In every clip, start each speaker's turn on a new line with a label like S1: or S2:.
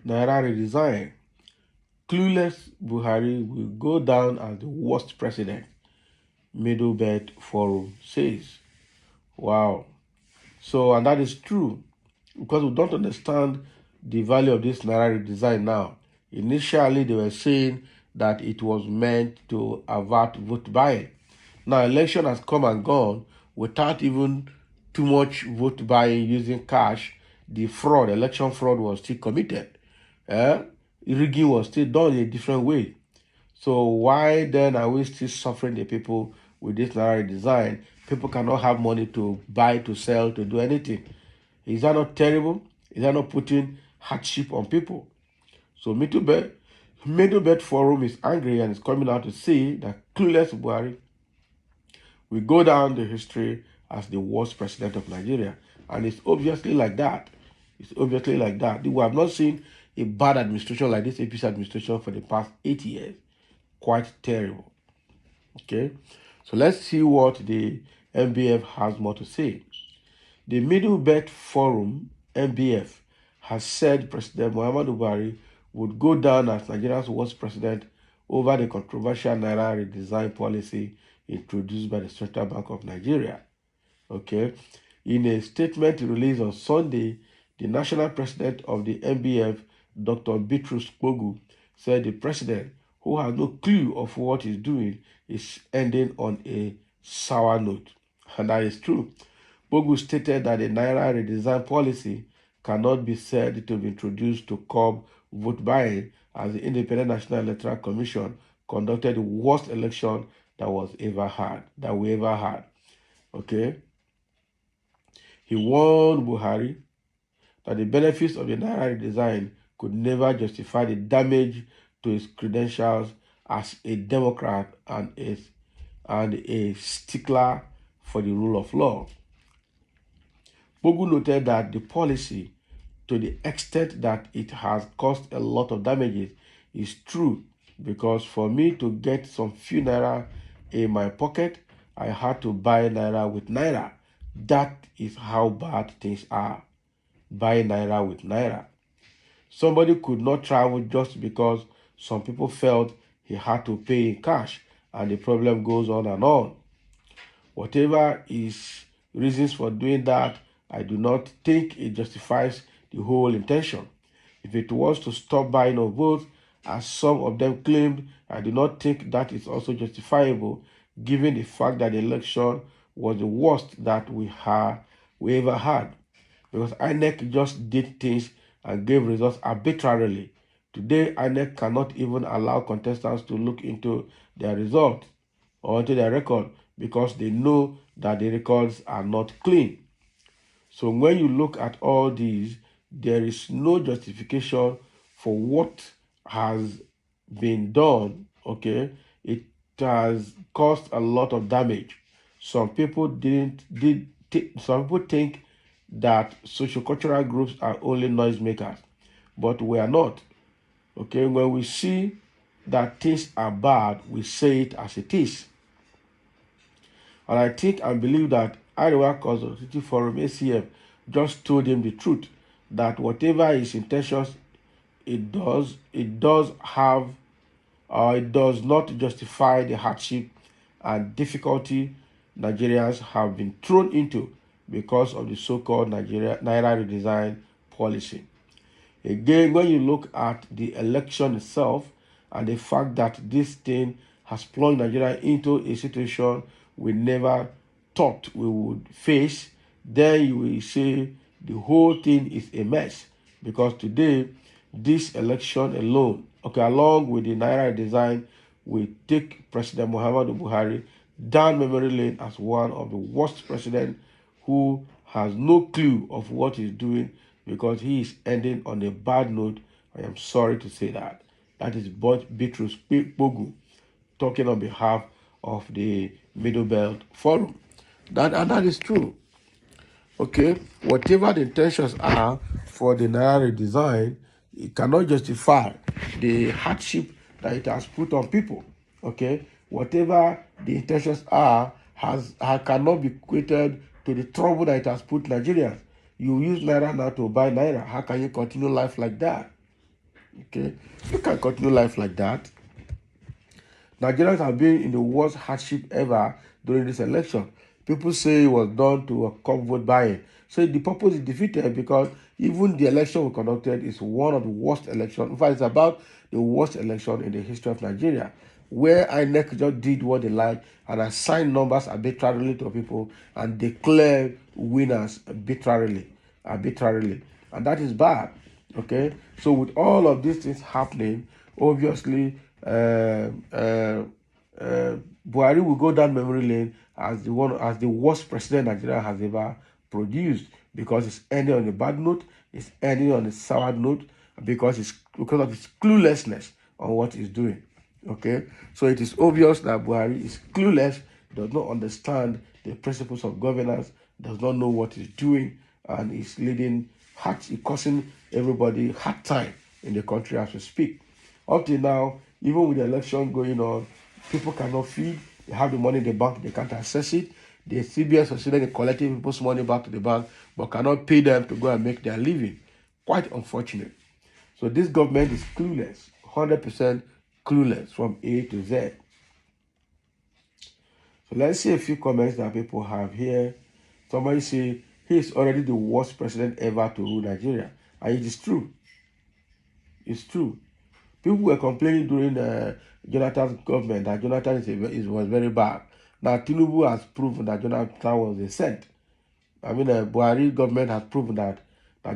S1: Naira redesign. Clueless Buhari will go down as the worst president, Middlebelt Forum says. Wow. So, and that is true because we don't understand the value of this Naira redesign now. Initially, they were saying that it was meant to avert vote buying. Now, election has come and gone without even too much vote buying using cash. The fraud, election fraud was still committed. Rigging was still done in a different way. So why then are we still suffering the people with this Naira redesign? People cannot have money to buy, to sell, to do anything. Is that not terrible? Is that not putting hardship on people? So Middlebelt Forum is angry and is coming out to say that Clueless Buhari will go down the history as the worst president of Nigeria. And it's obviously like that. It's obviously like that. We have not seen a bad administration like this APC administration for the past 8 years. Quite terrible. Okay, so let's see what the MBF has more to say. The Middlebelt Forum, MBF, has said President Muhammadu Buhari would go down as Nigeria's worst president over the controversial Naira redesign policy introduced by the Central Bank of Nigeria. Okay, in a statement released on Sunday, the national president of the MBF, Dr. Bitrus Kpogu, said the president, who has no clue of what he's doing, is ending on a sour note. And that is true. Kpogu stated that the Naira redesign policy cannot be said to be introduced to curb vote buying, as the Independent National Electoral Commission conducted the worst election that we ever had. Okay. He warned Buhari that the benefits of the Naira redesign could never justify the damage to his credentials as a Democrat and a stickler for the rule of law. Kpogu noted that the policy, to the extent that it has caused a lot of damages, is true, because for me to get some few Naira in my pocket, I had to buy Naira with Naira. That is how bad things are. Buy Naira with Naira. Somebody could not travel just because some people felt he had to pay in cash, and the problem goes on and on. Whatever his reasons for doing that, I do not think it justifies the whole intention. If it was to stop buying of votes, as some of them claimed, I do not think that is also justifiable, given the fact that the election was the worst that we ever had. Because INEC just did things and gave results arbitrarily. Today, INEC cannot even allow contestants to look into their results or into their record because they know that the records are not clean. So when you look at all these, there is no justification for what has been done. Okay, it has caused a lot of damage. Some people some people think that sociocultural groups are only noisemakers, but we are not. Okay, when we see that things are bad, we say it as it is. And I think and believe that Arewa Consultative Forum, ACF, just told him the truth, that whatever his intentions it does not justify the hardship and difficulty Nigerians have been thrown into because of the so-called Naira redesign policy. Again, when you look at the election itself and the fact that this thing has plunged Nigeria into a situation we never thought we would face, then you will say the whole thing is a mess. Because today, this election alone, along with the Naira design, will take President Muhammadu Buhari down memory lane as one of the worst presidents who has no clue of what he's doing, because he is ending on a bad note. I am sorry to say that. That is Bitrus Kpogu talking on behalf of the Middlebelt Forum. That is true. Okay, whatever the intentions are for the Naira redesign, it cannot justify the hardship that it has put on people. Okay, whatever the intentions are cannot be equated to the trouble that it has put Nigerians. You use Naira now to buy Naira. How can you continue life like that? Okay, you can't continue life like that. Nigerians have been in the worst hardship ever during this election. People say it was done to come vote buying. So the purpose is defeated because even the election we conducted is one of the worst elections. In fact, it's about the worst election in the history of Nigeria, where INEC just did what they like and assigned numbers arbitrarily to people and declared winners arbitrarily. And that is bad. Okay, so with all of these things happening, obviously, Buhari will go down memory lane as the worst president Nigeria has ever produced, because it's ending on a bad note, it's ending on a sour note, because of his cluelessness on what he's doing. Okay, so it is obvious that Buhari is clueless, does not understand the principles of governance, does not know what he's doing, and is causing everybody hard time in the country as we speak. Up till now, even with the election going on, people cannot feed. They have the money in the bank, they can't access it. The CBS succeeded in collecting people's money back to the bank, but cannot pay them to go and make their living. Quite unfortunate. So this government is clueless, 100% clueless from A to Z. So let's see a few comments that people have here. Somebody say, he is already the worst president ever to rule Nigeria. And it is true. It's true. People were complaining during Jonathan's government that Jonathan was very bad. Now Tinubu has proven that Jonathan was a saint. Buhari government has proven that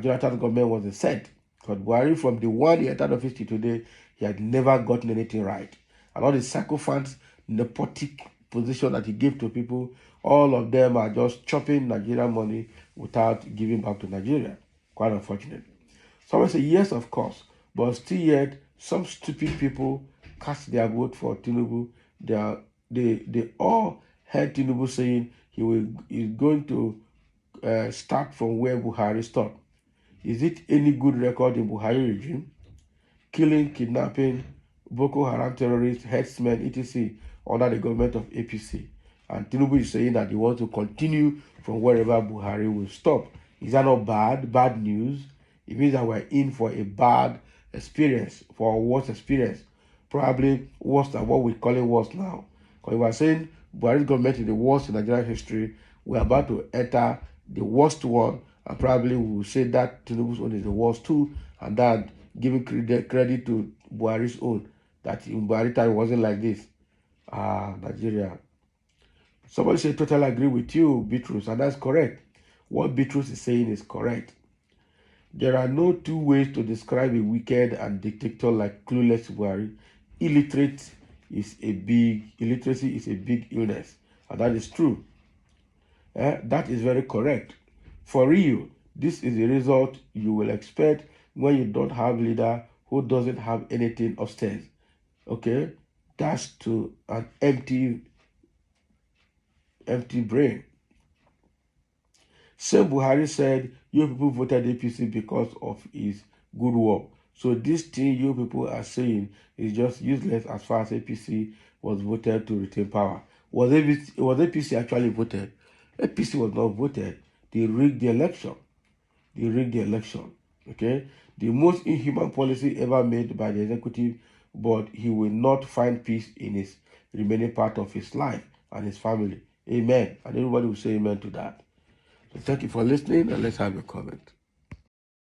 S1: Jonathan's government was a saint. Because Buhari, from the one he entered office to today, he had never gotten anything right. And all the sycophants, nepotic position that he gave to people, all of them are just chopping Nigerian money without giving back to Nigeria. Quite unfortunate. Someone say, yes, of course. But still yet, some stupid people cast their vote for Tinubu. They all heard Tinubu saying he's going to start from where Buhari stopped. Is it any good record in Buhari regime? Killing, kidnapping, Boko Haram terrorists, herdsmen, etc. under the government of APC. And Tinubu is saying that he wants to continue from wherever Buhari will stop. Is that not bad? Bad news? It means that we're in for a bad experience, for a worse experience. Probably worse than what we call it worse now. Because we are saying Buhari's government is the worst in Nigerian history, we're about to enter the worst one, and probably we will say that Tinubu's own is the worst too, and that giving credit to Buhari's own, that in Buhari time wasn't like this. Nigeria. Somebody said, totally agree with you, Beatrice, and that's correct. What Beatrice is saying is correct. There are no two ways to describe a wicked and dictator like Clueless Buhari. Illiteracy is a big illness, and that is true. That is very correct. For real, this is the result you will expect when you don't have a leader who doesn't have anything upstairs. Okay, that's to an empty brain. Same Buhari said, you people voted APC because of his good work. So this thing you people are saying is just useless as far as APC was voted to retain power. Was APC actually voted? APC was not voted. They rigged the election. Okay? The most inhuman policy ever made by the executive, but he will not find peace in his remaining part of his life and his family. Amen. And everybody will say amen to that. So thank you for listening, and let's have a comment.